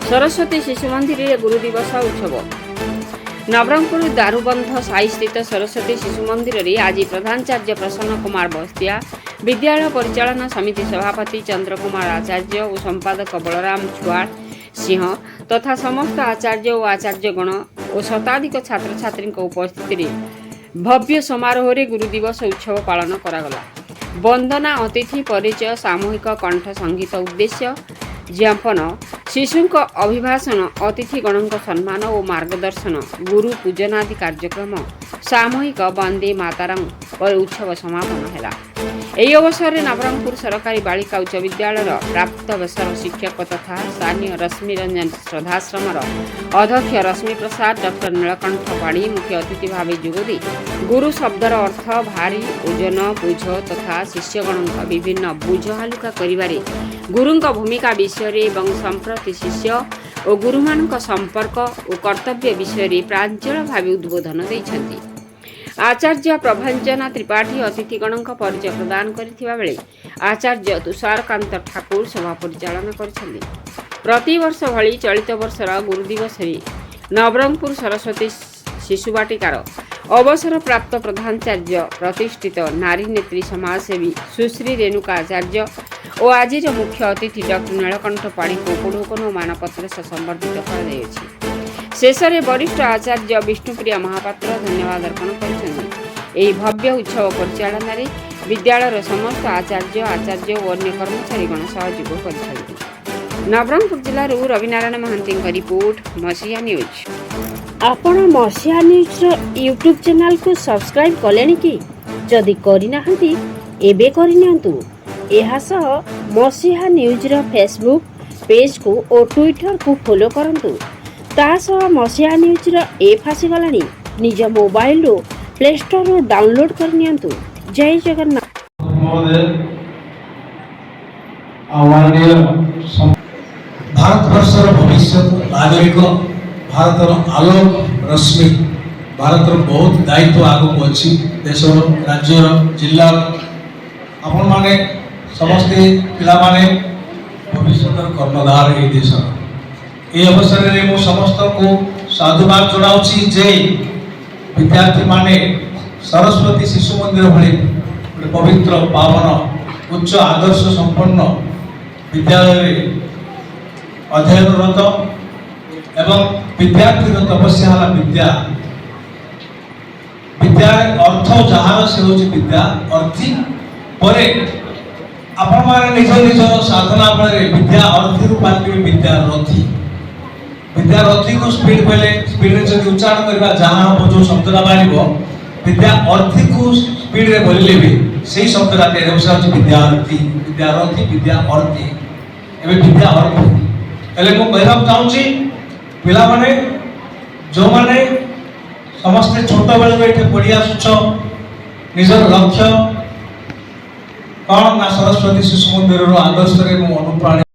सरस्वती शिशु मंदिर रे गुरु दिवस उत्सव नवरंगपुर दारुबंध साई स्थित सरस्वती शिशु मंदिर रे आज प्रधानाचार्य प्रसन्न कुमार बस्तिया, विद्यालय परिचालना समिति सभापति चंद्र कुमार आचार्य और संपादक बलराम छुआड़ सिंह तथा समस्त आचार्य और आचार्यगण और शताधिक छात्र छात्री उपस्थित भव्य समारोह रे गुरु दिवस उत्सव पालन करागला। वंदना, अतिथि परिचय, सामूहिक कंठ संगीत, उद्देश्य ज्ञापन, शिशु अभिभाषण, अतिथिगण सम्मान और मार्गदर्शन, गुरु पूजन आदि कार्यक्रम, सामूहिक वंदे मातरम और उत्सव समापन है। यही अवसर में नवरंगपुर सरकारी बालिका उच्च विद्यालय प्राप्त बर्षर शिक्षक तथा स्थानीय रश्मि रंजन श्रद्धाश्रम अध्यक्ष रश्मि प्रसाद डॉक्टर नीलकंठ पाढ़ी मुख्य अतिथि भाव जोगदी गुरु शब्दर अर्थ भारी ओजन बोझ तथा शिष्यगण विभिन्न बोझ हालुका करिबारे गुरुंक भूमिका विषय एवं संप्रति शिष्य और गुरुमान संपर्क और कर्तव्य विषय प्रांजल भाव उद्बोधन देइछन्ति। आचार्य प्रभंजना त्रिपाठी अतिथिगण परिचय प्रदान करथिबा बेले आचार्य तुषारकांत ठाकुर सभा परिचालन करछन्ति। प्रतिवर्ष भली चलित वर्षर गुरु दिवस नवरंगपुर सरस्वती शिशु बाटिकार अवसर प्राप्त प्रधानाचार्य प्रतिष्ठित नारी नेत्री समाजसेवी सुश्री रेणुका आचार्य और आज मुख्य अतिथि डॉक्टर नीलकंठ पाढ़ी को उपढौकन और मानपत्र से संबर्धित कर शेष में वरिष्ठ आचार्य विष्णुप्रिया महापात्र धन्यवाद अर्पण कर भव्य उत्सव परिचालन में विद्यालय समस्त आचार्य और अन्य कर्मचारीगण सहयोग कर। नवरंगपुर जिलार रविनारायण महांती रिपोर्ट मसीहा न्यूज। आपण मसीहा न्यूज यूट्यूब चैनल को सब्सक्राइब कले कि जदि करना एबे करनियंतु। एहा सह मसीहा न्यूज रो फेसबुक पेज को और ट्विटर को फॉलो करंतु। तासह मसीहा न्यूज रो ऐप आसीगलानी निज मोबाइल रो प्ले स्टोर रो डाउनलोड करनियंतु। जय जगन्नाथ। भारतवर्षर भविष्य नागरिक भारतर आलोक रश्मि भारतर बहुत दायित्व आगक अच्छी देशर राज्य जिला आपण माने समस्ते पिला माने भविष्य कर्णधार ये देश। ये अवसर में मु समस्त को साधुवाद जनाऊँगी जे विद्यार्थी माने सरस्वती शिशु मंदिर भली पवित्र पावन उच्च आदर्श संपन्न विद्यालय अध्ययनरत एवं विद्यार्थी तपस्या है विद्या विद्या अर्थ जहाँ से हूँ विद्या अर्थी पर आपण मैंने निज निज साधना बल विद्या अर्थी रूपांतरित विद्या रथी विद्या रथी को स्पीड पहले स्पीड जब उच्चारण करवा जहाँ हम जो शब्दटा बाहर विद्या अर्थी को स्पीड रे बोलिले भी सही शब्दटा विद्यार्थी विद्यार्थी विद्या अर्थी एवं विद्या अर्थी हेले मु कहबा चाहूँगी पिला माने जो माने समस्ते छोट बेले ये पढ़ी आसुच निजर लक्ष्य कौन ना सरस्वती शिशु मंदिर आदर्श अनुप्राणित